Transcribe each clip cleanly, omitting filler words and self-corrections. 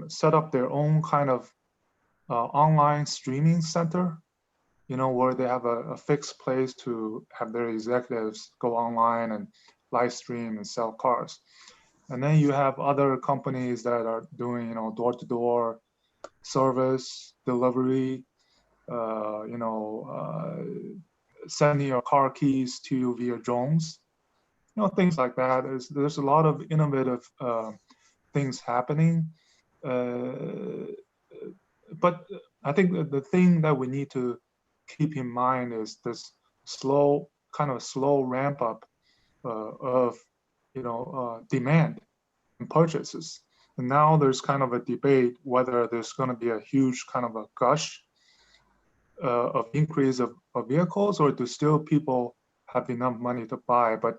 set up their own kind of online streaming center, where they have a fixed place to have their executives go online and live stream and sell cars. And then you have other companies that are doing, door-to-door service, delivery, sending your car keys to you via drones, things like that. There's a lot of innovative things happening. But I think the thing that we need to keep in mind is this slow ramp up of demand and purchases. And now there's kind of a debate whether there's going to be a huge kind of a gush of increase of vehicles, or do still people have enough money to buy. But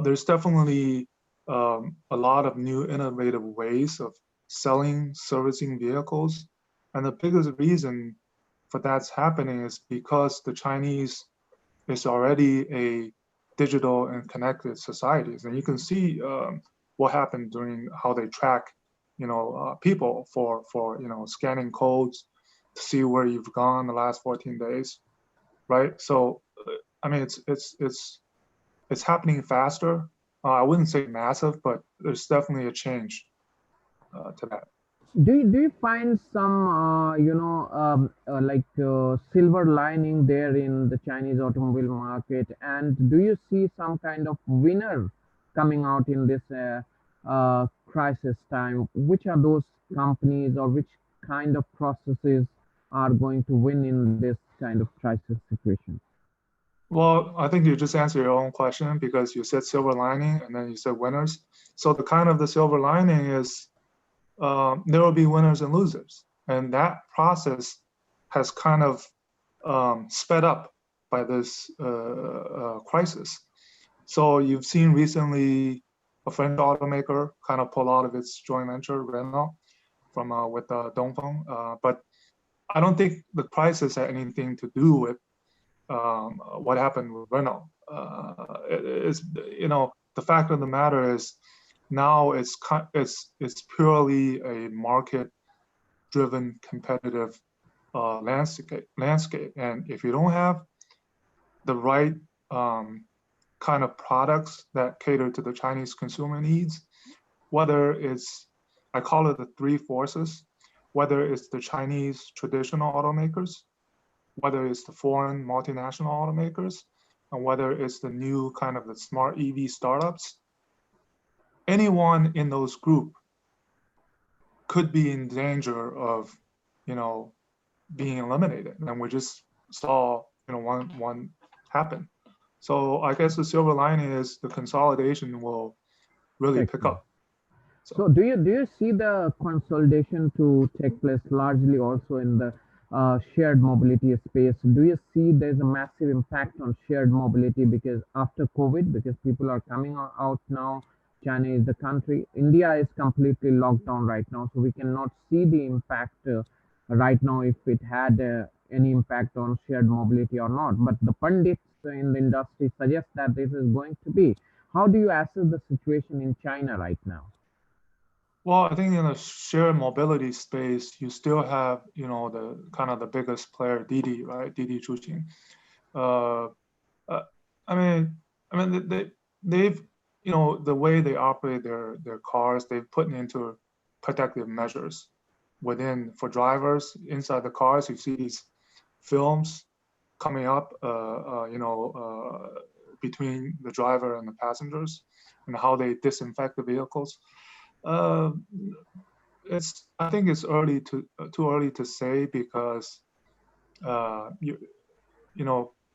there's definitely a lot of new innovative ways of selling, servicing vehicles. And the biggest reason for that's happening is because the Chinese is already a digital and connected societies. And you can see what happened during how they track, people for scanning codes to see where you've gone the last 14 days, right? So, I mean, it's happening faster. I wouldn't say massive, but there's definitely a change to that. Do you find some silver lining there in the Chinese automobile market, and do you see some kind of winner coming out in this crisis time? Which are those companies, or which kind of processes are going to win in this kind of crisis situation? Well, I think you just answered your own question because you said silver lining and then you said winners. So the silver lining is there will be winners and losers. And that process has kind of sped up by this crisis. So you've seen recently a French automaker kind of pull out of its joint venture, Renault, from with Dongfeng. But I don't think the crisis had anything to do with what happened with Renault. The fact of the matter is now it's purely a market-driven competitive landscape. And if you don't have the right kind of products that cater to the Chinese consumer needs, whether it's, I call it the three forces, whether it's the Chinese traditional automakers, whether it's the foreign multinational automakers, and whether it's the new kind of the smart EV startups, anyone in those group could be in danger of, being eliminated. And we just saw, one happen. So I guess the silver lining is the consolidation will really pick Excellent. up. So do you see the consolidation to take place largely also in the shared mobility space? Do you see there's a massive impact on shared mobility because after COVID, because people are coming out now, China is the country, India is completely locked down right now, so we cannot see the impact right now if it had any impact on shared mobility or not. But the pundits in the industry suggest that this is going to be. How do you assess the situation in China right now? Well, I think in the shared mobility space, you still have, the kind of the biggest player, Didi, right? Didi Chuxing. Uh, uh, they've, the way they operate their cars, they've put into protective measures for drivers inside the cars. You see these films coming up, between the driver and the passengers, and how they disinfect the vehicles. Uh, I think it's too early to say because uh, you,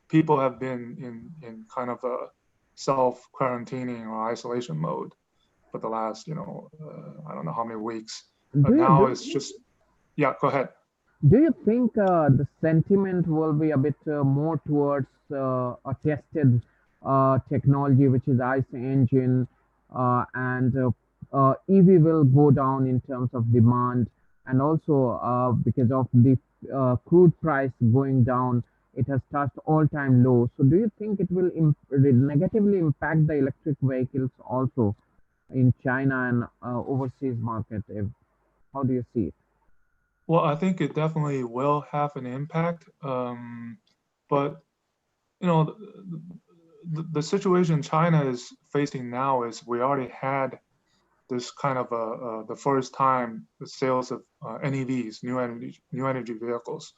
people have been in kind of a self quarantining or isolation mode for the last, I don't know how many weeks. Do But you now do it's just, yeah, go ahead. Do you think the sentiment will be a bit more towards a tested technology, which is ICE engine, and EV will go down in terms of demand, and also because of the crude price going down, it has touched all-time low. So, do you think it will negatively impact the electric vehicles also? in China and overseas market? How do you see it? Well, I think it definitely will have an impact. But you know, the situation China is facing now is we already had this kind of the first time the sales of NEVs, new energy vehicles,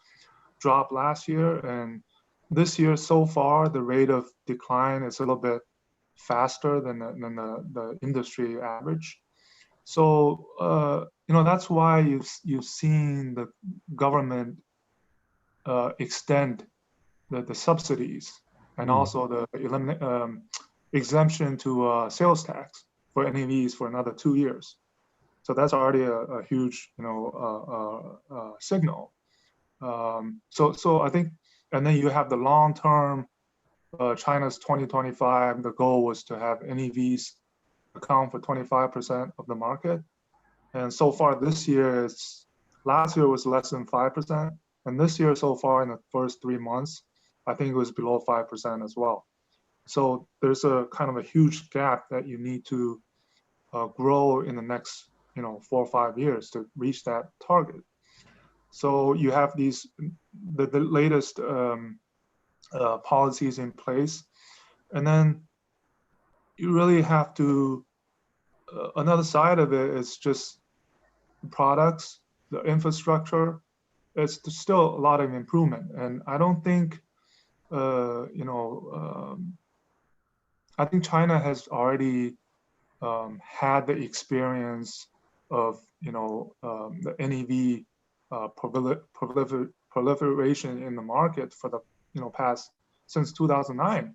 dropped last year, and this year so far the rate of decline is a little bit faster than the industry average. So that's why you've seen the government extend the subsidies and Hmm. also the exemption to sales tax for NEVs for another 2 years. So that's already a huge signal. So I think, and then you have the long term. China's 2025. The goal was to have NEVs account for 25% of the market, and so far this year, last year was less than 5%, and this year so far in the first 3 months, I think it was below 5% as well. So there's a kind of a huge gap that you need to grow in the next 4 or 5 years to reach that target. So you have the latest policies in place, and then you really have to. Another side of it is just the products, the infrastructure. It's still a lot of improvement, and I don't think I think China has already had the experience of the NEV proliferation in the market for the past since 2009.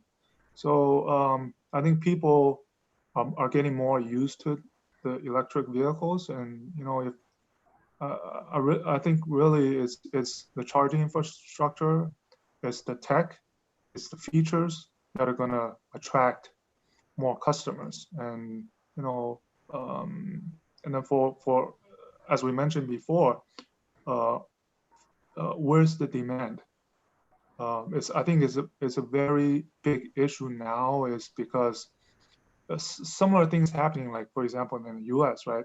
So I think people are getting more used to the electric vehicles, and if I think really it's the charging infrastructure, it's the tech, it's the features that are going to attract more customers, and you know, um, and then for as we mentioned before, uh, where's the demand? I think it's a very big issue now, is because similar things happening, like for example in the U.S., right?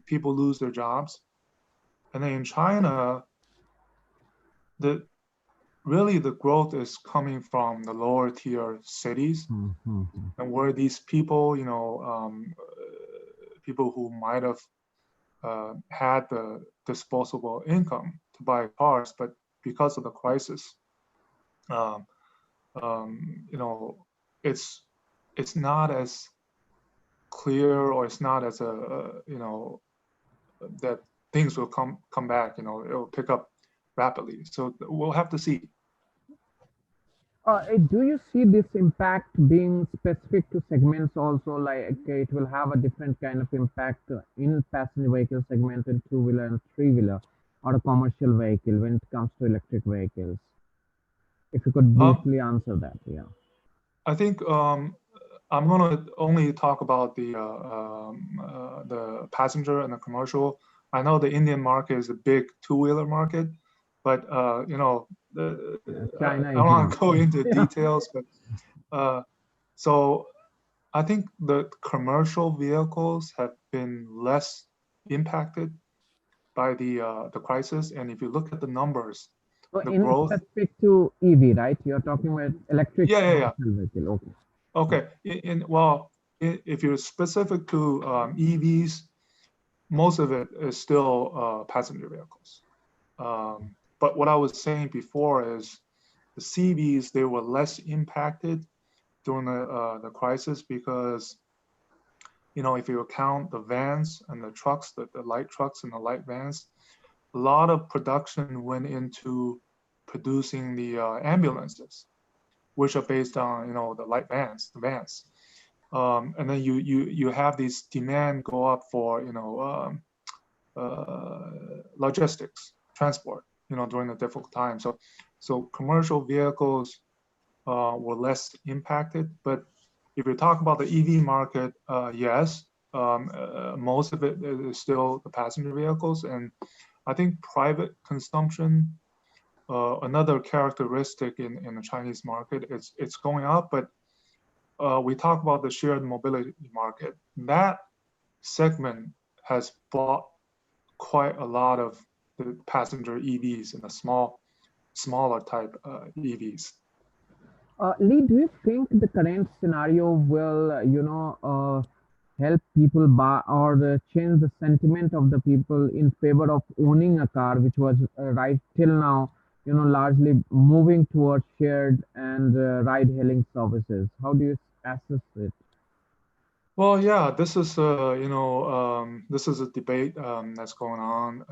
People lose their jobs, and then in China, the really the growth is coming from the lower tier cities, Mm-hmm. and where these people, people who might have had the disposable income to buy cars, but because of the crisis, um, you know, it's it's not as clear, or it's not as that things will come back. It will pick up rapidly. So we'll have to see. Do you see this impact being specific to segments also? Like it will have a different kind of impact in passenger vehicle segment and two-wheeler and three-wheeler or a commercial vehicle when it comes to electric vehicles? If you could Um, briefly answer that, yeah. I think I'm gonna only talk about the passenger and the commercial. I know the Indian market is a big two-wheeler market, but China I is don't want not. to go into Yeah. details. But so I think the commercial vehicles have been less impacted by the crisis. And if you look at the numbers, So the in growth. specific to EV, right? You're talking about electric Yeah, yeah, yeah. commercial vehicle. Okay. Okay. Well, if you're specific to EVs, most of it is still passenger vehicles. But what I was saying before is the CVs, they were less impacted during the crisis, because if you count the vans and the trucks, the light trucks and the light vans, a lot of production went into producing the ambulances, which are based on the light vans, the vans. And then you have these demand go up for logistics, transport, during the difficult time. So commercial vehicles were less impacted. But if you talk about the EV market, yes, most of it is still the passenger vehicles, and I think private consumption. Another characteristic in the Chinese market, it's going up, but we talk about the shared mobility market. That segment has bought quite a lot of the passenger EVs and the smaller type EVs. Lee, do you think the current scenario will, help people buy or change the sentiment of the people in favor of owning a car, which was right till now, largely moving towards shared and ride-hailing services? How do you assess it? Well, yeah, this is this is a debate that's going on.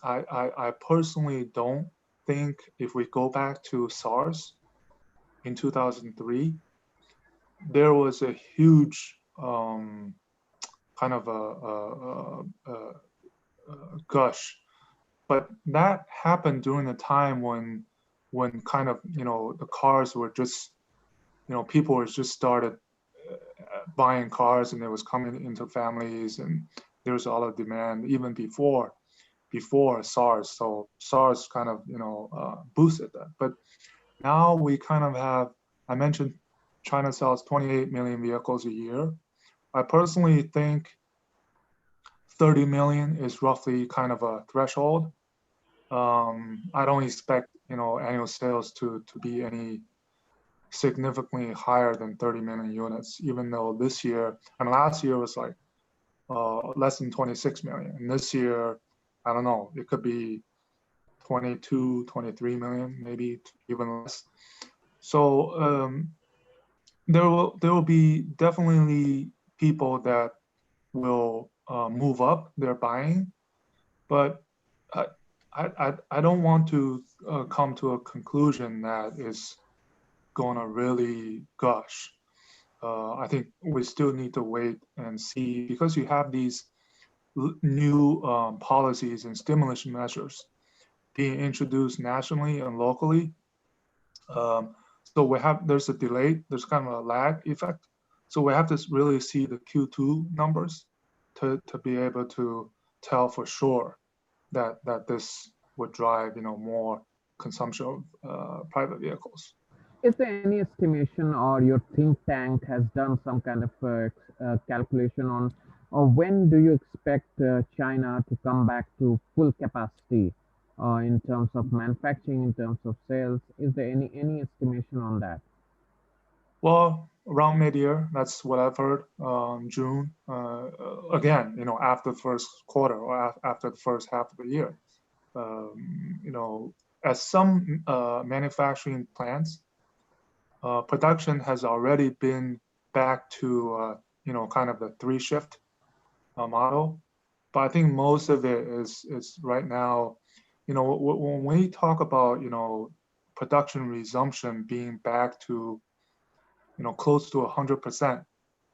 I personally don't think if we go back to SARS in 2003, there was a huge kind of a gush, but that happened during a time when kind of the cars were just people were just started buying cars and it was coming into families and there was a lot of demand even before SARS. So SARS kind of boosted that. But now we kind of have, I mentioned China sells 28 million vehicles a year. I personally think 30 million is roughly kind of a threshold. I don't expect annual sales to be any significantly higher than 30 million units, even though this year and last year was like less than 26 million. And this year, I don't know, it could be 22, 23 million, maybe even less. So there will be definitely people that will move up their buying, but I don't want to come to a conclusion that is gonna really gush. I think we still need to wait and see because you have these new policies and stimulus measures being introduced nationally and locally. So there's a delay, there's kind of a lag effect. So we have to really see the Q2 numbers to be able to tell for sure that this would drive more consumption of private vehicles. Is there any estimation or your think tank has done some kind of calculation on when do you expect China to come back to full capacity in terms of manufacturing, in terms of sales? Is there any estimation on that? Well, around mid-year, that's what I've heard. June, again, after the first quarter or after the first half of the year. As some manufacturing plants, production has already been back to kind of the three-shift model, but I think most of it is right now. When we talk about production resumption being back to close to 100%,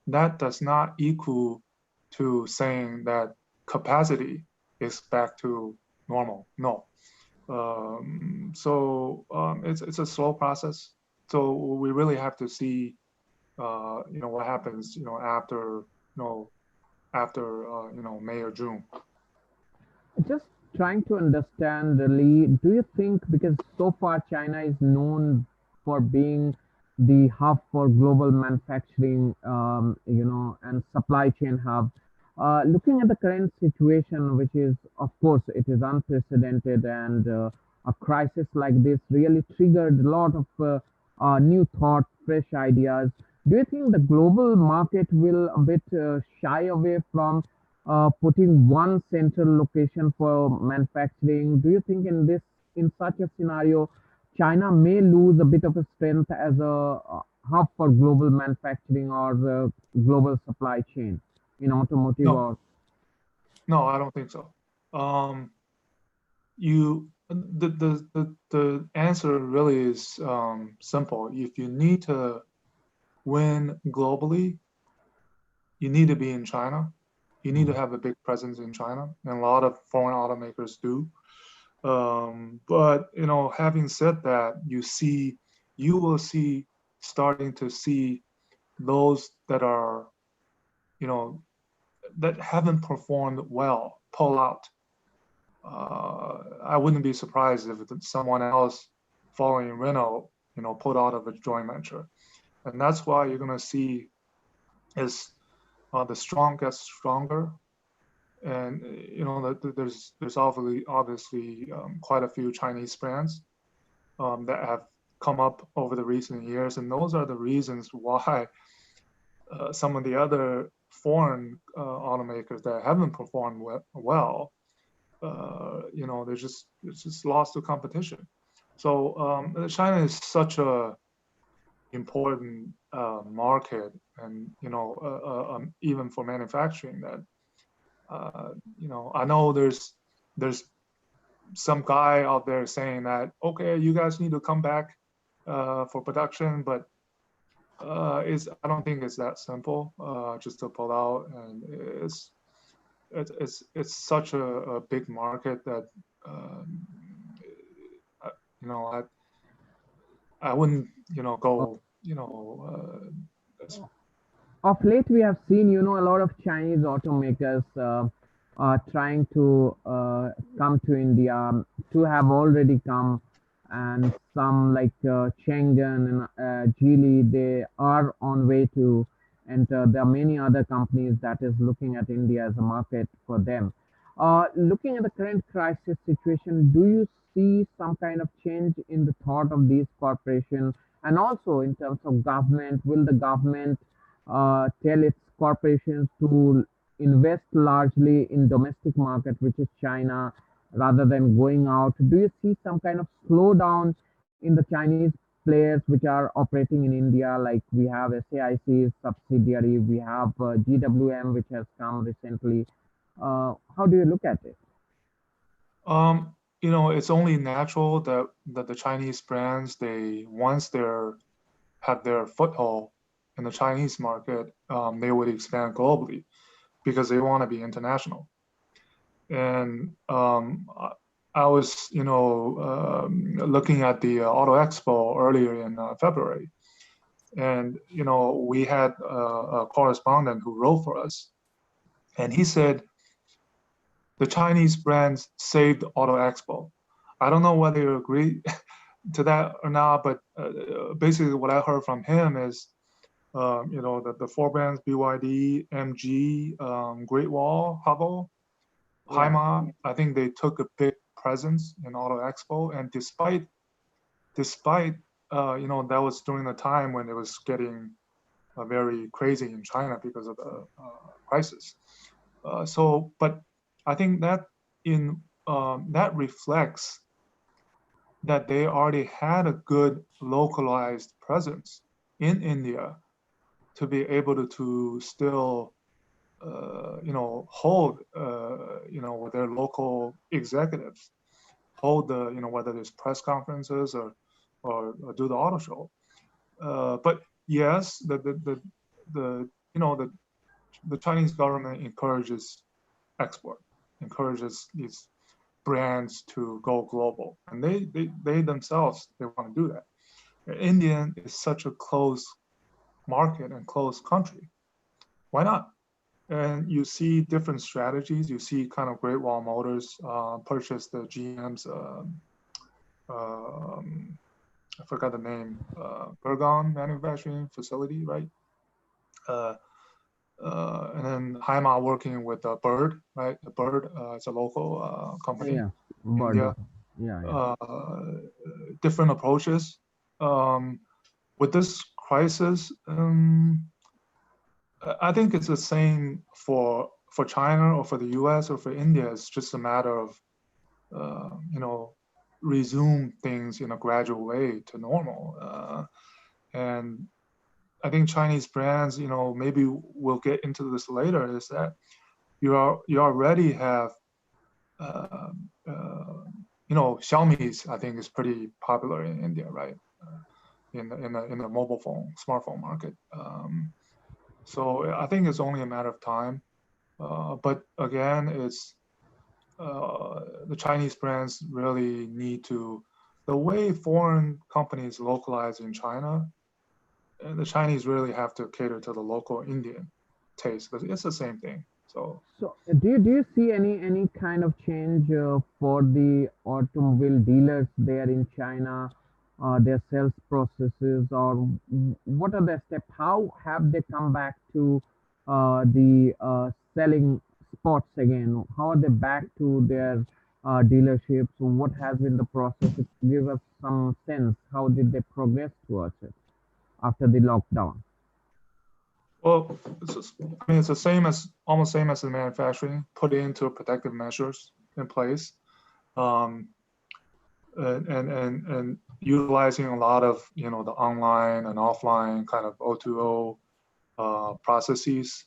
that does not equal to saying that capacity is back to normal. No. It's a slow process. So we really have to see, what happens, after May or June. Just trying to understand, Lee, do you think because so far China is known for being the hub for global manufacturing, and supply chain hub, looking at the current situation, which is, of course, it is unprecedented and a crisis like this really triggered a lot of new thought, fresh ideas. Do you think the global market will a bit shy away from putting one central location for manufacturing? Do you think in such a scenario, China may lose a bit of a strength as a hub for global manufacturing or the global supply chain in automotive No, or no, I don't think so. The answer really is simple. If you need to win globally, you need to be in China. You need to have a big presence in China, and a lot of foreign automakers do. But having said that, you will see starting to see those that are, that haven't performed well pull out. I wouldn't be surprised if someone else following Renault, pulled out of a joint venture, and that's why you're going to see is the strong gets stronger, and there's obviously quite a few Chinese brands that have come up over the recent years, and those are the reasons why some of the other foreign automakers that haven't performed well, it's just lost to competition. So China is such a important market, and even for manufacturing, that I know there's some guy out there saying that, okay, you guys need to come back for production, but I don't think it's that simple just to pull out, and it's such a big market that I- you know I wouldn't go Of late, we have seen, a lot of Chinese automakers trying to come to India, to have already come, and some like Chang'an and Geely, they are on way to enter. There are many other companies that is looking at India as a market for them. Looking at the current crisis situation, do you see some kind of change in the thought of these corporations? And also in terms of government, will the government tell its corporations to invest largely in domestic market, which is China, rather than going out? Do you see some kind of slowdown in the Chinese players which are operating in India? Like we have SAIC's subsidiary, we have GWM, which has come recently. How do you look at it? It's only natural that the Chinese brands, once they're have their foothold in the Chinese market, they would expand globally because they want to be international. And I was, looking at the Auto Expo earlier in February, and we had a correspondent who wrote for us, and he said the Chinese brands saved Auto Expo. I don't know whether you agree to that or not, but basically what I heard from him is, that the four brands BYD, MG, Great Wall, Haval, Yeah. Haima, I think they took a big presence in Auto Expo, and despite that was during the time when it was getting very crazy in China because of the crisis. But I think that that reflects that they already had a good localized presence in India to be able to still, hold, with their local executives, hold the, whether there's press conferences or do the auto show. But yes, the Chinese government encourages export, encourages these brands to go global, and they themselves, they want to do that. India is such a close market and close country. Why not? And you see different strategies. You see kind of Great Wall Motors purchase the GM's, I forgot the name, Bergon manufacturing facility, right? And then Haima working with Bird, right? The Bird, it's a local company Yeah, in India. yeah. Different approaches. With this crisis, I think it's the same for China or for the U.S. or for India. It's just a matter of, resume things in a gradual way to normal. And I think Chinese brands, maybe we'll get into this later, is that you already have, Xiaomi's, I think, is pretty popular in India, right? In the mobile phone, smartphone market. So I think it's only a matter of time. But again, it's the Chinese brands really need to, the way foreign companies localize in China, the Chinese really have to cater to the local Indian taste, but it's the same thing. So So, do you see any kind of change for the automobile dealers there in China, their sales processes, or what are their steps? How have they come back to the selling spots again? How are they back to their dealerships? What has been the process? If you give us some sense, how did they progress towards it after the lockdown? Well, I mean, it's the same as almost same as the manufacturing, put into protective measures in place, um, and utilizing a lot of the online and offline kind of O2O processes,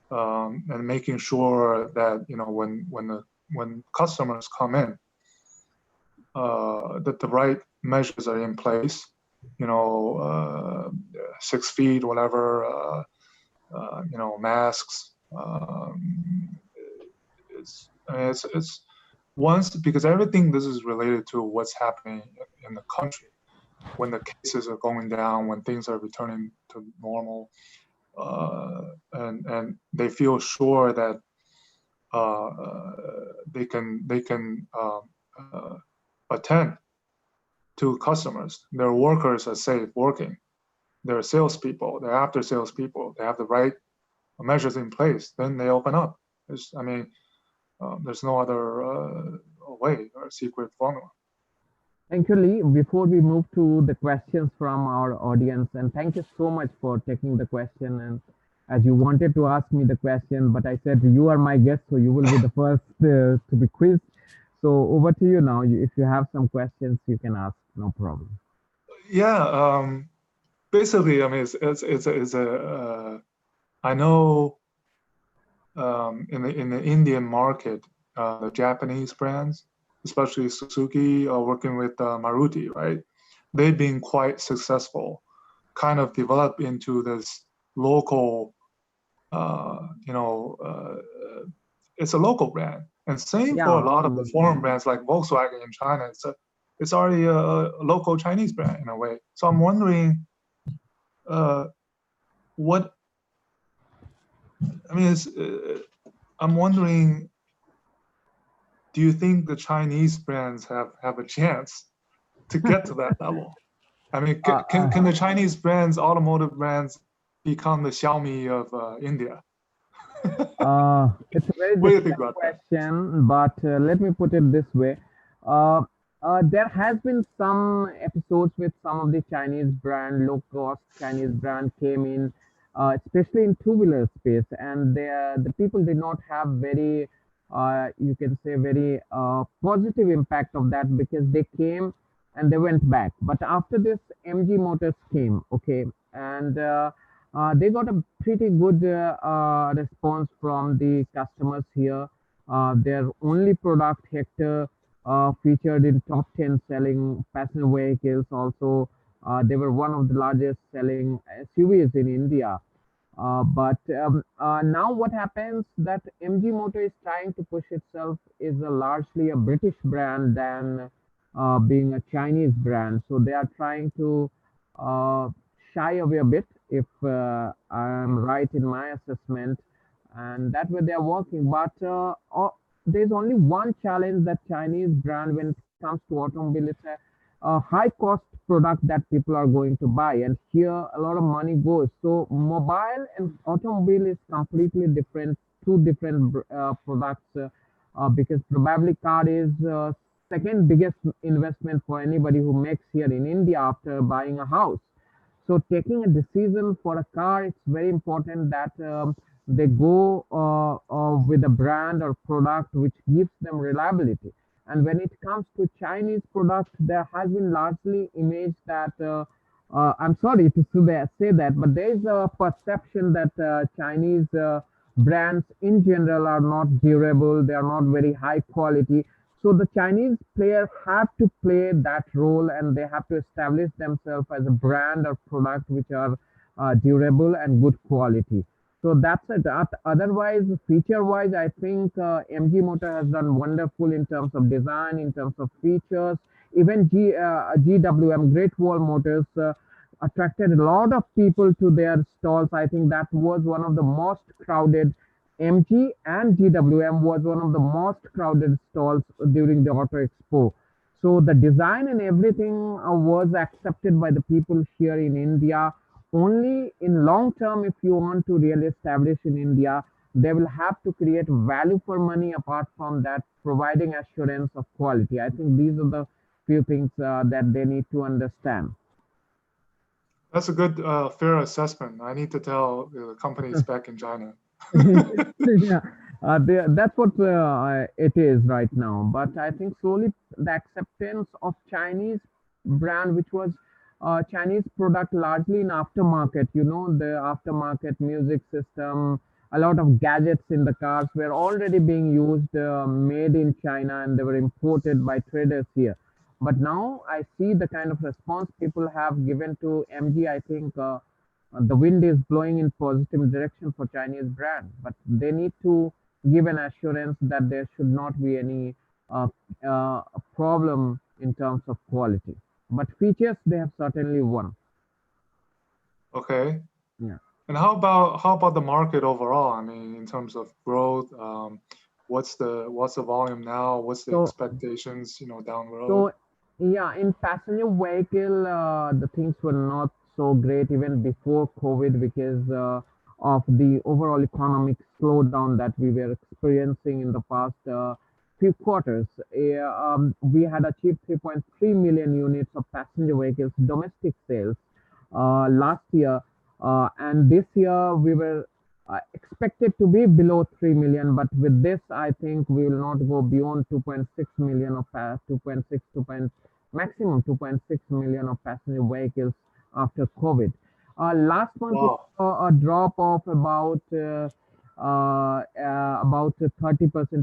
and making sure that when customers come in, that the right measures are in place. 6 feet, whatever. Masks. It's once, because everything this is related to what's happening in the country when the cases are going down, when things are returning to normal, and they feel sure that they can attend to customers. Their workers are safe working. Their salespeople, their after sales people, they have the right measures in place. Then they open up. There's no other way or secret formula. Thank you, Lee. Before we move to the questions from our audience, and thank you so much for taking the question. And as you wanted to ask me the question, but I said you are my guest, so you will be the first to be quizzed. So over to you now. If you have some questions, you can ask. No problem. Yeah. Basically, I mean, I know in the Indian market, the Japanese brands, especially Suzuki, are working with Maruti, right? They've been quite successful, kind of developed into this local, it's a local brand. And same for a Yeah. lot of the foreign brands like Volkswagen in China. It's already a local Chinese brand in a way. So I'm wondering, what I mean is, I'm wondering, do you think the Chinese brands have a chance to get to that level? I mean, Uh, uh, can the Chinese brands, automotive brands, become the Xiaomi of India? it's a very What do you think difficult about that? question, but let me put it this way. Uh, there has been some episodes with some of the Chinese brand, low-cost Chinese brand came in, especially in two-wheeler space, and the people did not have very, you can say, very positive impact of that because they came and they went back. But after this, MG Motors came, okay, and they got a pretty good response from the customers here. Their only product, Hector, featured in top 10 selling passenger vehicles. Also, they were one of the largest selling SUVs in India. But now what happens that MG Motor is trying to push itself is largely a British brand than being a Chinese brand. So they are trying to uh, shy away a bit, if I'm right in my assessment, and that way they are working. But there's only one challenge that Chinese brand when it comes to automobile. It's a high cost product that people are going to buy, and here a lot of money goes. So mobile and automobile is completely different, two different products, because probably car is second biggest investment for anybody who makes here in India after buying a house. So taking a decision for a car, it's very important that they go with a brand or product which gives them reliability. And when it comes to Chinese products, there has been largely image that I'm sorry to say that, but there is a perception that Chinese brands in general are not durable, they are not very high quality. So the Chinese players have to play that role and they have to establish themselves as a brand or product which are durable and good quality. So that's it. Otherwise, feature-wise, I think MG Motor has done wonderful in terms of design, in terms of features. Even GWM, Great Wall Motors, attracted a lot of people to their stalls. I think that was one of the most crowded. MG and GWM was one of the most crowded stalls during the Auto Expo. So the design and everything was accepted by the people here in India only in long term, if you want to really establish in India, they will have to create value for money. Apart from that, providing assurance of quality. I think these are the few things that they need to understand. That's a good, fair assessment. I need to tell companies back in China. Yeah, that's what it is right now. But I think slowly the acceptance of Chinese brand, which was Chinese product largely in aftermarket, the aftermarket music system, a lot of gadgets in the cars were already being used, made in China, and they were imported by traders here. But now I see the kind of response people have given to MG. I think. The wind is blowing in positive direction for Chinese brand, but they need to give an assurance that there should not be any uh, problem in terms of quality. But features they have certainly won. Okay. Yeah. And how about the market overall? I mean, in terms of growth, what's the volume now? What's the So expectations, down the road? So, yeah, in passenger vehicle, the things were not so great even before COVID because of the overall economic slowdown that we were experiencing in the past few quarters. We had achieved 3.3 million units of passenger vehicles domestic sales last year, and this year we were expected to be below 3 million, but with this I think we will not go beyond 2.6 million of 2.6 maximum 2.6 million of passenger vehicles after COVID. Last month we Wow. saw a drop of about 30%,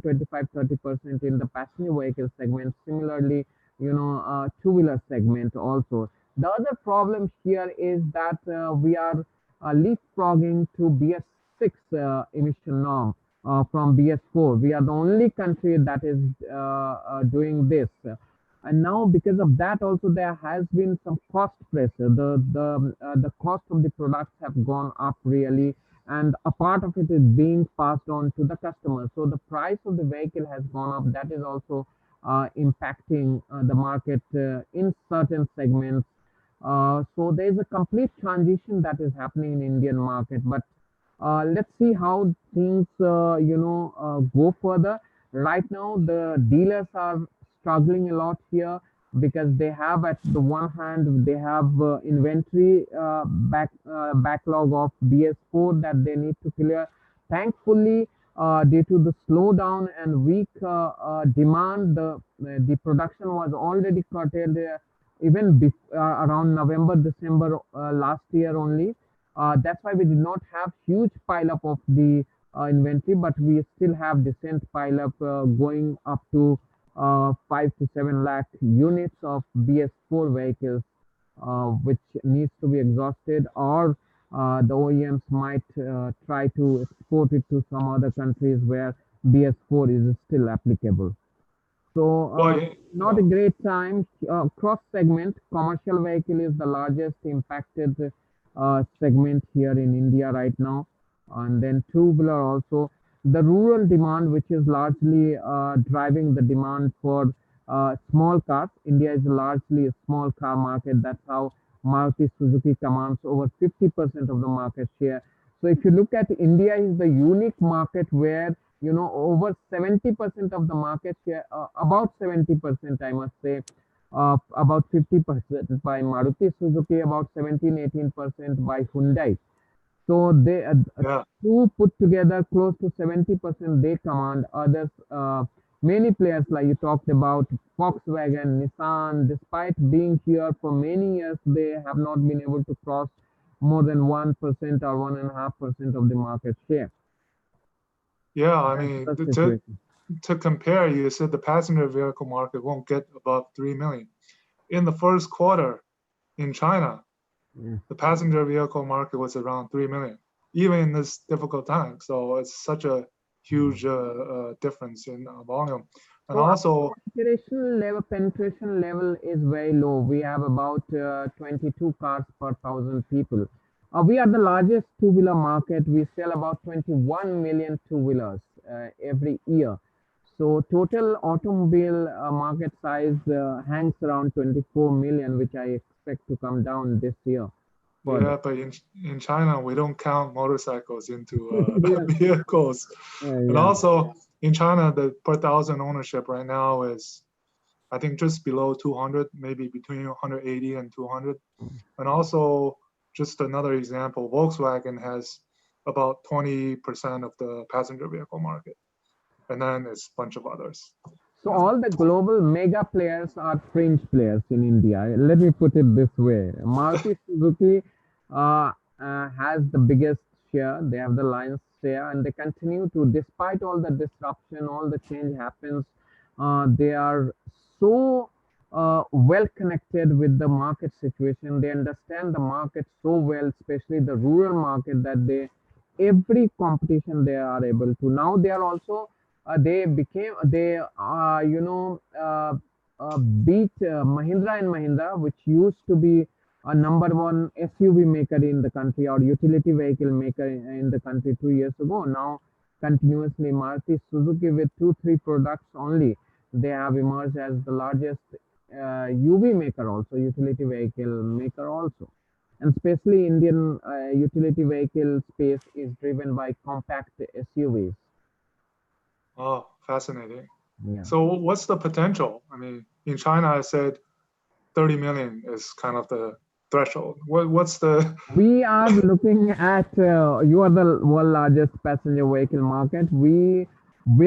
25-30% in the passenger vehicle segment. Similarly, two-wheeler segment also. The other problem here is that we are leapfrogging to BS6 emission norm from BS4. We are the only country that is doing this. And now, because of that, also there has been some cost pressure. The cost of the products have gone up really, and a part of it is being passed on to the customer. So the price of the vehicle has gone up. That is also impacting the market in certain segments. So there is a complete transition that is happening in Indian market. But let's see how things go further. Right now, the dealers are struggling a lot here because they have, at the one hand, they have inventory backlog of BS4 that they need to clear. Thankfully, due to the slowdown and weak demand, the production was already curtailed even around November, December last year only. That's why we did not have huge pile up of the inventory, but we still have decent pile up going up to 5 to 7 lakh units of BS4 vehicles, which needs to be exhausted, or the OEMs might try to export it to some other countries where BS4 is still applicable. So, Well, yeah, not yeah. a great time. Cross segment, commercial vehicle is the largest impacted segment here in India right now. And then two-wheeler also. The rural demand, which is largely driving the demand for small cars. India is largely a small car market. That's how Maruti Suzuki commands over 50% of the market share. So if you look at India is the unique market where over 70% of the market share, about 70% I must say, about 50% by Maruti Suzuki, about 17-18% by Hyundai. So they Yeah. two put together close to 70% they command. Others, many players like you talked about, Volkswagen, Nissan, despite being here for many years, they have not been able to cross more than 1% or 1.5% of the market share. Yeah, I That's mean, the to situation. to compare, you said the passenger vehicle market won't get above 3 million. In the first quarter in China, Yeah. the passenger vehicle market was around 3 million, even in this difficult time. So it's such a huge difference in volume. And So our also, penetration level is very low. We have about 22 cars per thousand people. We are the largest two-wheeler market. We sell about 21 million two-wheelers every year. So total automobile market size hangs around 24 million, which I expect to come down this year. further. Yeah, but in China, we don't count motorcycles into Yeah, vehicles. And yeah. also in China, the per thousand ownership right now is, I think, just below 200, maybe between 180 and 200. And also, just another example, Volkswagen has about 20% of the passenger vehicle market. And then it's a bunch of others. So Yeah. all the global mega players are fringe players in India. Let me put it this way: Maruti Suzuki has the biggest share. They have the lion's share, and they continue to, despite all the disruption, all the change happens. They are so well connected with the market situation. They understand the market so well, especially the rural market, that they every competition they are able to. Now they are also they beat Mahindra and Mahindra, which used to be a number one SUV maker in the country or utility vehicle maker in the country 2 years ago. Now continuously Maruti Suzuki with 2-3 products only, they have emerged as the largest UV maker, also utility vehicle maker also. And especially Indian utility vehicle space is driven by compact SUVs. Oh, fascinating. Yeah. So what's the potential? I mean, in China, I said 30 million is kind of the threshold. What's the, We are looking at you are the world largest passenger vehicle market. We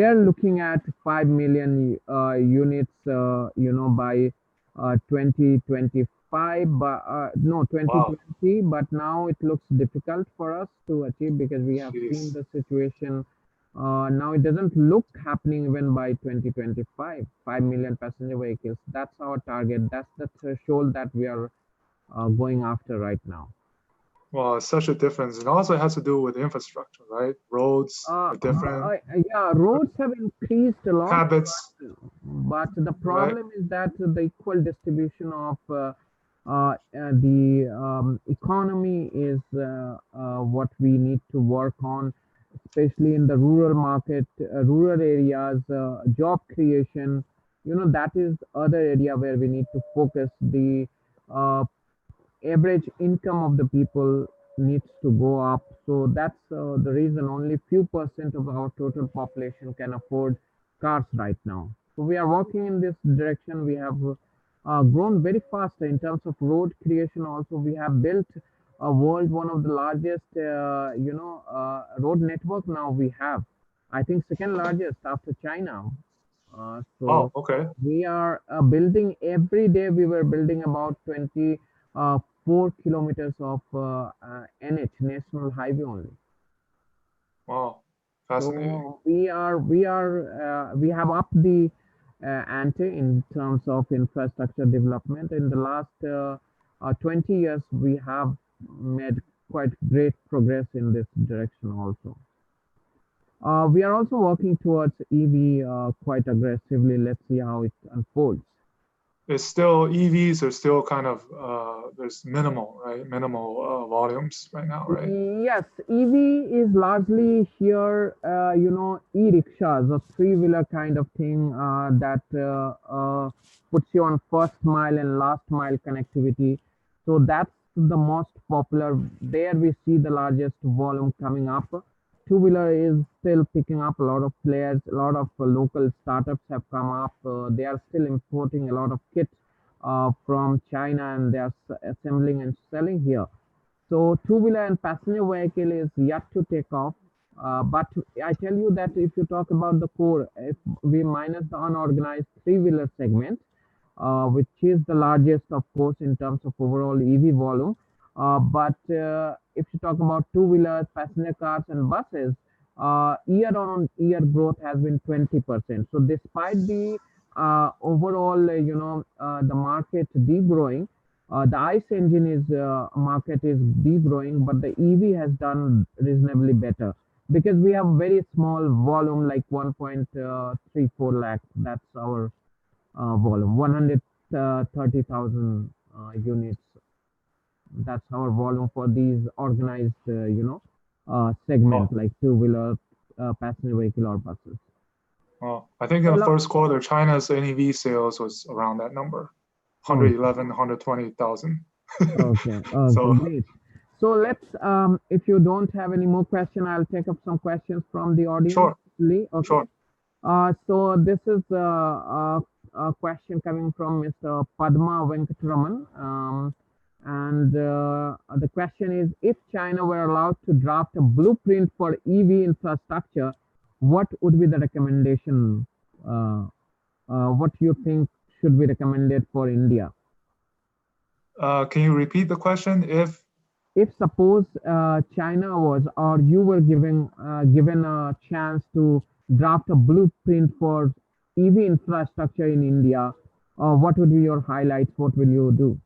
are looking at 5 million units, by 2025, but no wow, 2020. But now it looks difficult for us to achieve because we have seen jeez. the situation. Now it doesn't look happening even by 2025. 5 million passenger vehicles. That's our target. That's the threshold that we are going after right now. Well, it's such a difference. It also has to do with infrastructure, right? Roads are different, Yeah, roads have increased a lot, habits, but the right? problem is that the equal distribution of the economy is what we need to work on, especially in the rural market, rural areas, job creation. That is other area where we need to focus. The uh, average income of the people needs to go up. So that's the reason only few percent of our total population can afford cars right now. So we are working in this direction. We have grown very fast in terms of road creation. Also, we have built a world one of the largest, road network now we have. I think second largest after China. Oh, So okay. we are building every day. We were building about 4 kilometers of NH, National Highway only. Wow, fascinating. So we have upped the ante in terms of infrastructure development. In the last 20 years, we have made quite great progress in this direction also. We are also working towards EV quite aggressively. Let's see how it unfolds. It's still, EVs are still kind of, there's minimal, right? Minimal volumes right now, right? Yes, EV is largely here, e-rickshaws, a three-wheeler kind of thing that puts you on first mile and last mile connectivity. So that's the most popular. There we see the largest volume coming up. Two-wheeler is still picking up. A lot of players, a lot of local startups have come up. They are still importing a lot of kits from China, and they are assembling and selling here. So two-wheeler and passenger vehicle is yet to take off. But I tell you that if you talk about the core, if we minus the unorganized three-wheeler segment, which is the largest, of course, in terms of overall EV volume. But if you talk about two-wheelers, passenger cars, and buses, year-on-year growth has been 20%. So despite the overall, the market degrowing, the ICE engine is market is degrowing, but the EV has done reasonably better because we have very small volume, like 1.34 lakh. That's our volume, 130,000 units. That's our volume for these organized, segment Oh, like two-wheeler, passenger vehicle or buses. well, I think in A the lot. first quarter, China's NEV sales was around that number, Oh, 111, 120,000. okay. Okay, So great. So let's, if you don't have any more question, I'll take up some questions from the audience. Sure, Lee, okay. sure. So this is a question coming from Mr. Padma Venkatraman. And the question is, if China were allowed to draft a blueprint for EV infrastructure, what would be the recommendation? What do you think should be recommended for India? Can you repeat the question? If suppose China was, or you were given a chance to draft a blueprint for EV infrastructure in India, what would be your highlights? What will you do?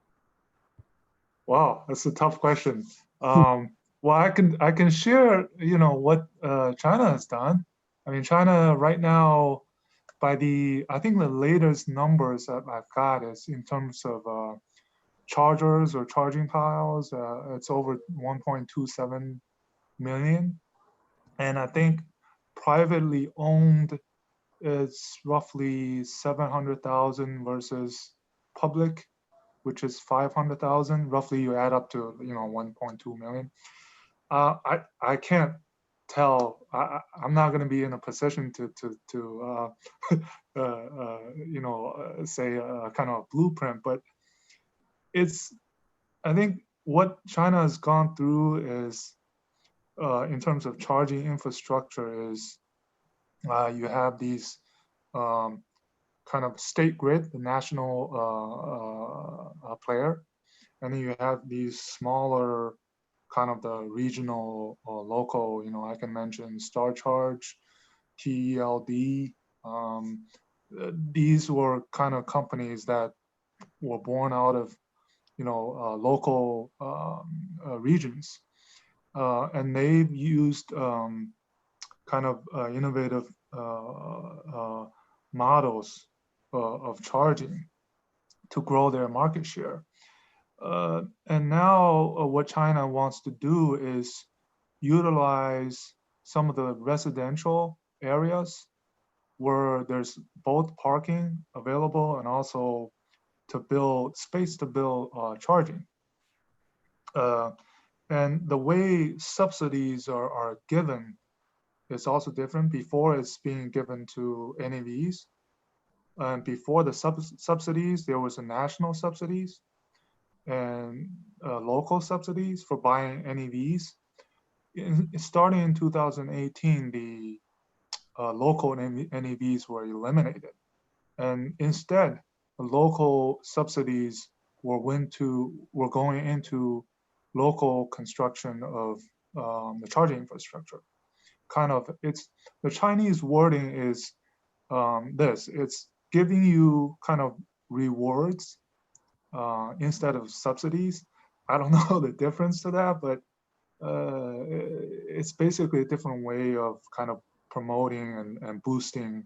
Wow, that's a tough question. Well, I can share, what China has done. I mean, China right now, I think the latest numbers that I've got is in terms of chargers or charging piles, it's over 1.27 million. And I think privately owned, it's roughly 700,000 versus public, which is 500,000. Roughly, you add up to 1.2 million. I can't tell. I'm not going to be in a position to say a kind of blueprint, but I think what China has gone through is in terms of charging infrastructure is you have these kind of state grid, the national player, and then you have these smaller kind of the regional or local, I can mention Star Charge, TELD. These were kind of companies that were born out of, local regions. And they've used kind of innovative models of charging to grow their market share. And now what China wants to do is utilize some of the residential areas where there's both parking available and also to build space to build charging. And the way subsidies are given is also different. Before, it's being given to NEVs. And before the subsidies, there was a national subsidies and local subsidies for buying NEVs. Starting in 2018, the local NEVs were eliminated. And instead, the local subsidies were going into local construction of the charging infrastructure. Kind of, the Chinese wording is it's giving you kind of rewards instead of subsidies. I don't know the difference to that, but it's basically a different way of kind of promoting and boosting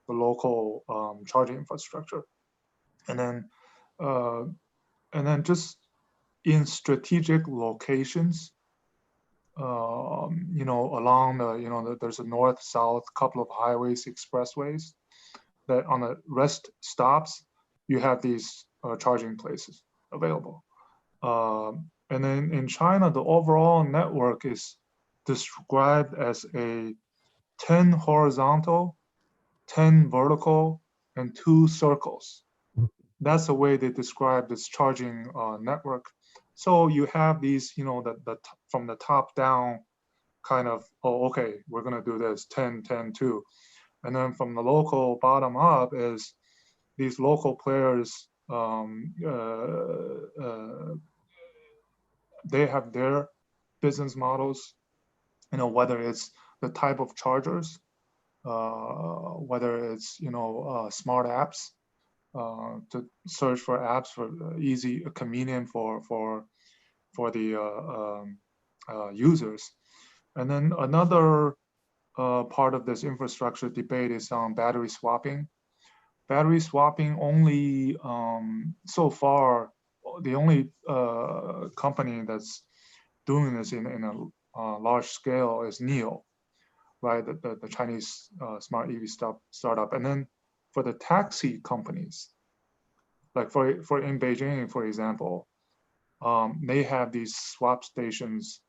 the local charging infrastructure. And then just in strategic locations, along there's a north-south couple of highways, expressways, that on the rest stops, you have these charging places available. And then in China, the overall network is described as a 10 horizontal, 10 vertical, and 2 circles. That's the way they describe this charging network. So you have these, from the top down kind of, okay, we're going to do this 10, 10, 2. And then from the local bottom up is these local players, they have their business models, whether it's the type of chargers, whether it's, smart apps, to search for apps for easy, convenient for the users. And then another part of this infrastructure debate is on battery swapping. Battery swapping only, so far, the only company that's doing this in a large scale is NIO, right? The Chinese smart EV startup. And then for the taxi companies, like for in Beijing, for example, they have these swap stations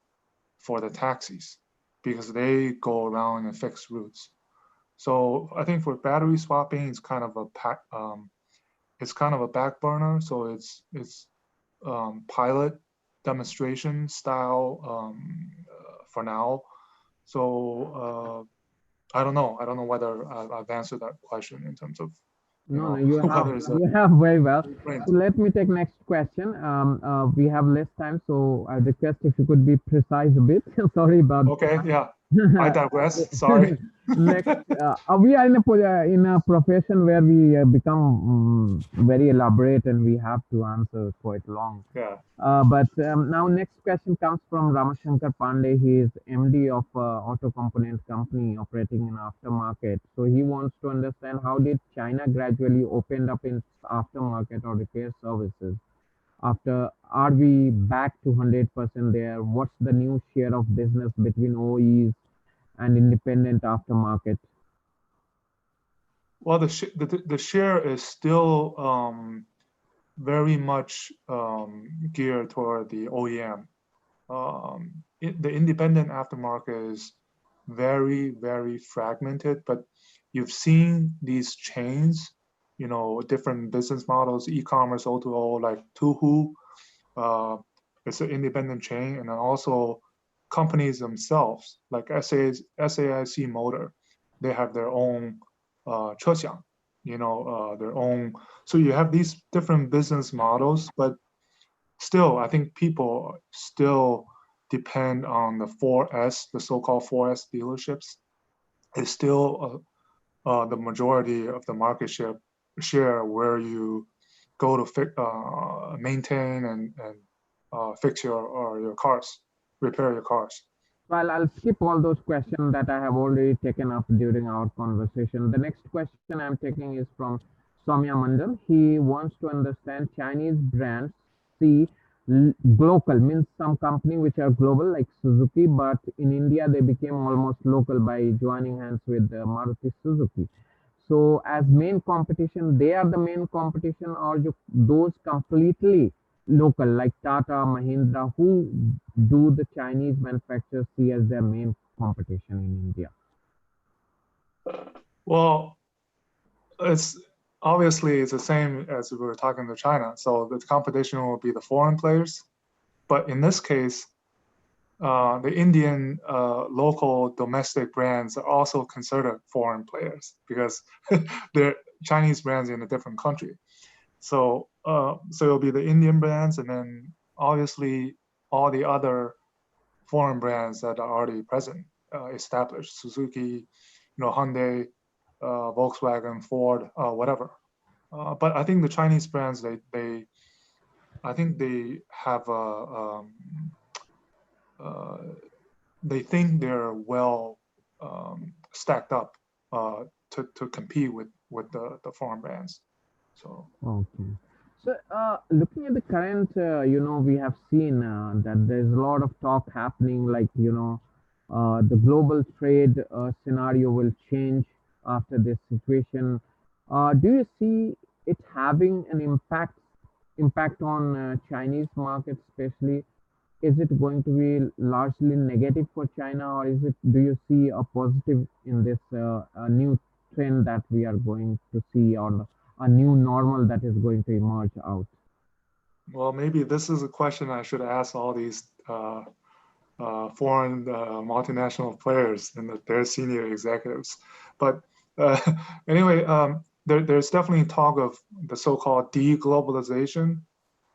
for the taxis because they go around in fixed routes. So I think for battery swapping, it's kind of a it's kind of a back burner. So it's pilot demonstration style for now. So I don't know. I don't know whether I've answered that question in terms of, you No, no, know, you have whether it's a you have very well. print. So let me take next question. We have less time, so I request if you could be precise a bit. Sorry about Okay, yeah. I that. digress. Sorry. Next, we are in in a profession where we become very elaborate and we have to answer quite long. Yeah. But now next question comes from Ramashankar Pandey. He is MD of auto component company operating in aftermarket. So he wants to understand how did China gradually opened up its aftermarket or repair services? After are we back to 100% there? What's the new share of business between OEs and independent aftermarket? Well, the share is still very much geared toward the OEM. The independent aftermarket is very, very fragmented, but you've seen these chains, you know, different business models, e-commerce, O2O, like Tuhu, it's an independent chain, and then also companies themselves, like SAIC Motor, they have their own 车厢, you know, their own. So you have these different business models, but still, I think people still depend on the 4S, the so-called 4S dealerships. It's still the majority of the market share where you go to maintain and fix your cars, repair your cars. Well, I'll skip all those questions that I have already taken up during our conversation. The next question I'm taking is from Soumya Mandal. He wants to understand Chinese brands see local, means some company which are global like Suzuki, but in India they became almost local by joining hands with Maruti Suzuki. So as main competition, they are the main competition, or those completely local like Tata, Mahindra, who do the Chinese manufacturers see as their main competition in India? Well, it's obviously it's the same as we were talking to China. So the competition will be the foreign players. But in this case, the Indian local domestic brands are also considered foreign players because they're Chinese brands in a different country. So it'll be the Indian brands, and then obviously all the other foreign brands that are already present, established, Suzuki, you know, Hyundai, Volkswagen, Ford, whatever. But I think the Chinese brands, I think they have uh, they think they're well stacked up to compete with the foreign brands. So Okay. So, looking at the current, we have seen that there's a lot of talk happening, like, the global trade scenario will change after this situation. Do you see it having an impact on Chinese market, especially? Is it going to be largely negative for China, or do you see a positive in this new trend that we are going to see, or a new normal that is going to emerge out? well, maybe this is a question I should ask all these foreign multinational players and their senior executives. But uh, anyway, there's definitely talk of the so-called deglobalization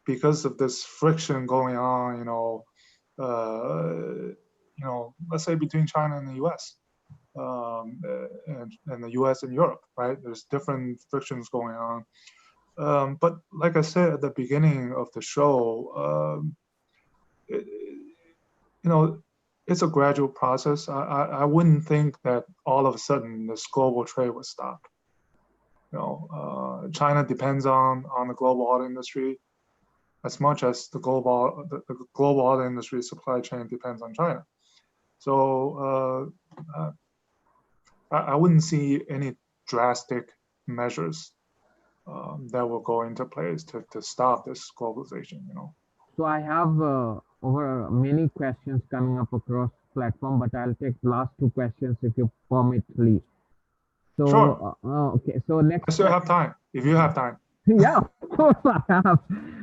because of this friction going on, let's say between China and the U.S. And the U.S. and Europe, right? There's different frictions going on. But like I said at the beginning of the show, it, you know, it's a gradual process. I wouldn't think that all of a sudden this global trade would stop. China depends on the global auto industry as much as the global auto industry supply chain depends on China. So I wouldn't see any drastic measures that will go into place to stop this globalization. So I have over many questions coming up across platform, but I'll take last two questions if you permit, Lee. Sure. So okay, so next I still have question. time if you have time. Yeah, of course I have.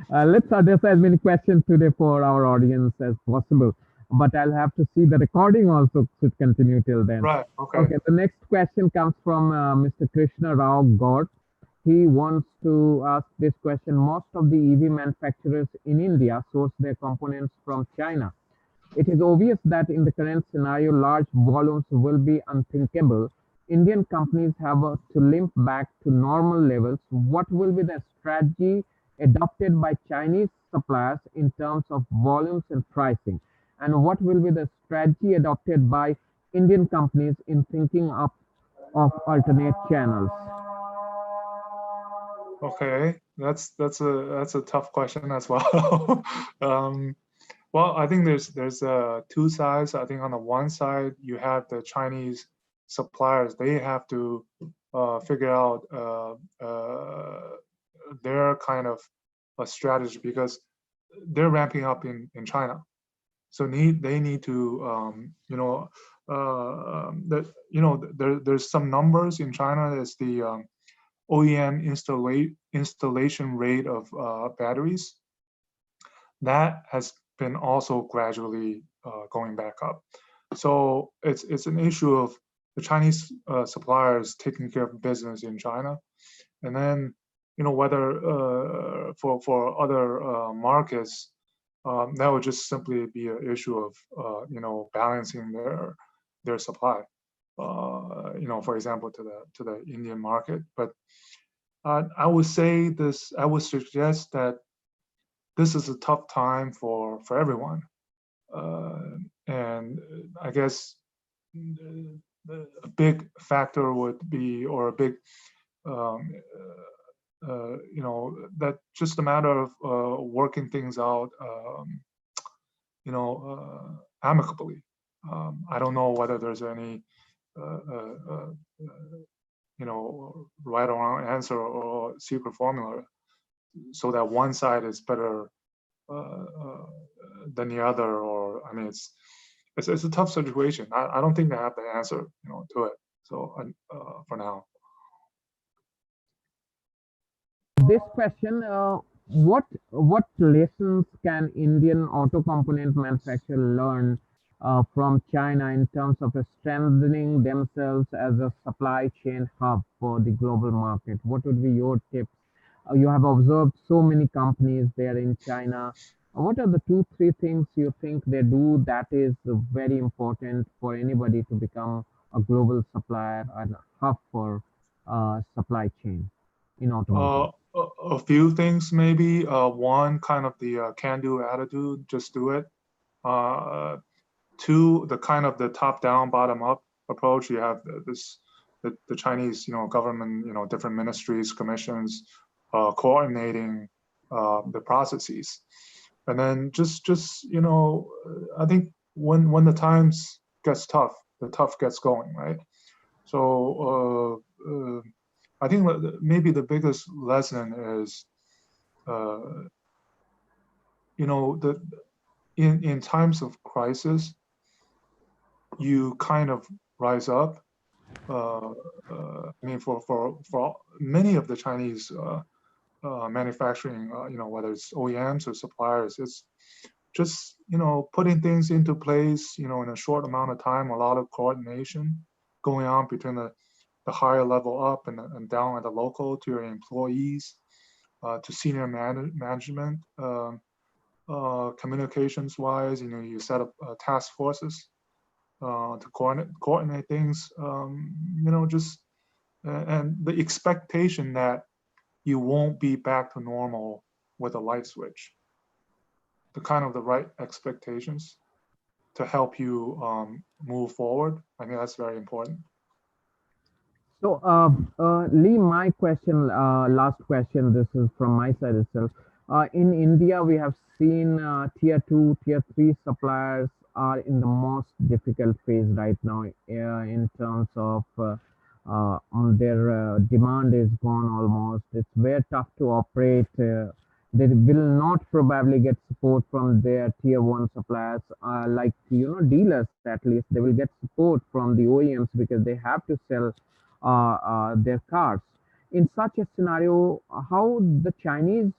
Let's address as many questions today for our audience as possible. But I'll have to see the recording also should continue till then. Right. Okay. Okay, the next question comes from Mr. Krishna Rao Gaur. He wants to ask this question. Most of the EV manufacturers in India source their components from China. It is obvious that in the current scenario, large volumes will be unthinkable. Indian companies have to limp back to normal levels. What will be the strategy adopted by Chinese suppliers in terms of volumes and pricing? And what will be the strategy adopted by Indian companies in thinking up of alternate channels? Okay. That's a tough question as well. um, well, I think there's two sides. I think on the one side you have the Chinese suppliers. They have to figure out their kind of a strategy because they're ramping up in China. So they need to there's some numbers in China. There's the OEM installation rate of batteries that has been also gradually going back up. So it's an issue of the Chinese suppliers taking care of business in China, and then whether for other markets that would just simply be an issue of balancing their supply. For example, to the Indian market. But I would say this. I would suggest that this is a tough time for everyone, and I guess a big factor would be, or a big, that just a matter of working things out, amicably. I don't know whether there's any, right or wrong answer or secret formula, so that one side is better than the other, or I mean, it's a tough situation. I don't think I have the answer, to it. So for now. This question, what lessons can Indian auto component manufacturer learn from China in terms of strengthening themselves as a supply chain hub for the global market? What would be your tips? You have observed so many companies there in China. What are the two, three things you think they do that is very important for anybody to become a global supplier and hub for supply chain in automotive? A few things maybe. One, kind of the can-do attitude, just do it. Two, the kind of the top-down, bottom-up approach. You have the Chinese, government, different ministries, commissions, coordinating the processes, and then just I think when the times gets tough, the tough gets going, right? So I think maybe the biggest lesson is, the in times of crisis, you kind of rise up. I mean, for many of the Chinese manufacturing, whether it's OEMs or suppliers, it's just putting things into place, in a short amount of time. A lot of coordination going on between the higher level up and down at the local, to your employees, to senior management. Communications wise, you set up task forces to coordinate things. Just and the expectation that you won't be back to normal with a light switch. The kind of the right expectations to help you move forward. I think that's very important. So, Lee, my question, last question, this is from my side itself. In India, we have seen tier two, tier three suppliers are in the most difficult phase right now in terms of their demand is gone almost. It's very tough to operate They will not probably get support from their tier one suppliers, like dealers. At least they will get support from the OEMs because they have to sell their cars. In such a scenario, how the Chinese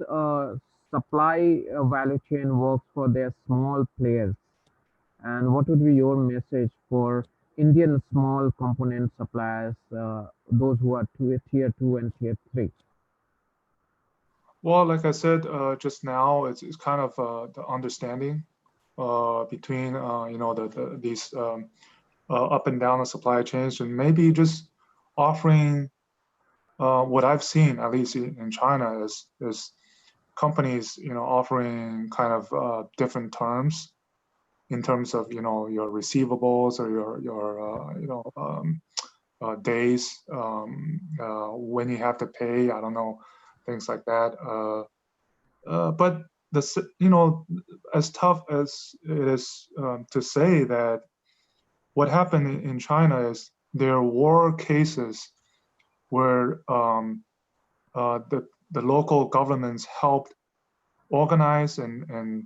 supply value chain works for their small players, and what would be your message for Indian small component suppliers, those who are tier two and tier three? Well, like I said just now, it's kind of the understanding between these up and down the supply chains, and maybe just offering what I've seen, at least in China, is companies offering kind of different terms in terms of your receivables or your days when you have to pay. I don't know, things like that. But as tough as it is to say that what happened in China is there were cases where the local governments helped organize and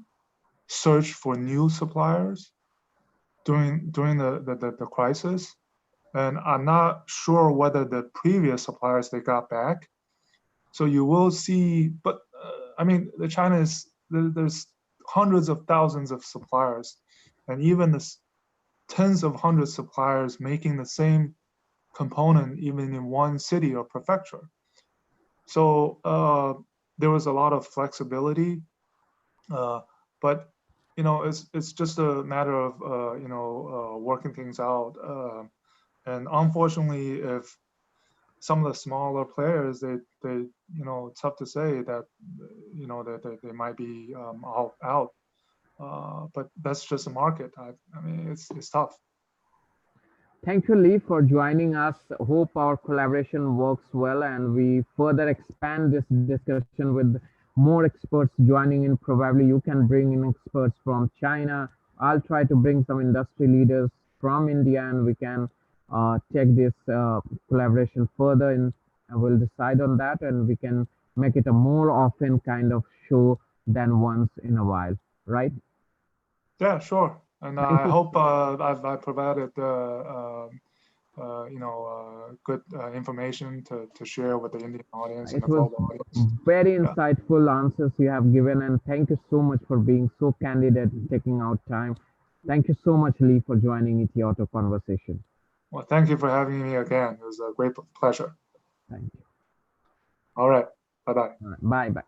search for new suppliers during the crisis. And I'm not sure whether the previous suppliers they got back. So you will see, but I mean, the China is there's hundreds of thousands of suppliers, and even this tens of hundreds of suppliers making the same component even in one city or prefecture. So there was a lot of flexibility, but it's just a matter of working things out. And unfortunately, if some of the smaller players, they it's tough to say that that they might be out. But that's just a market. I mean, it's tough. Thank you, Lee, for joining us. Hope our collaboration works well and we further expand this discussion with more experts joining in. Probably you can bring in experts from China. I'll try to bring some industry leaders from India and we can take this collaboration further and we'll decide on that and we can make it a more often kind of show than once in a while, right? Yeah, sure. And Thank I you. hope I provided good information to share with the Indian audience and It the was global audience. very Yeah. insightful answers you have given, and thank you so much for being so candid and taking out time. Thank you so much, Lee, for joining ETAuto Conversation. Well, thank you for having me again. It was a great pleasure. Thank you. All right. Bye bye. All right. Bye bye.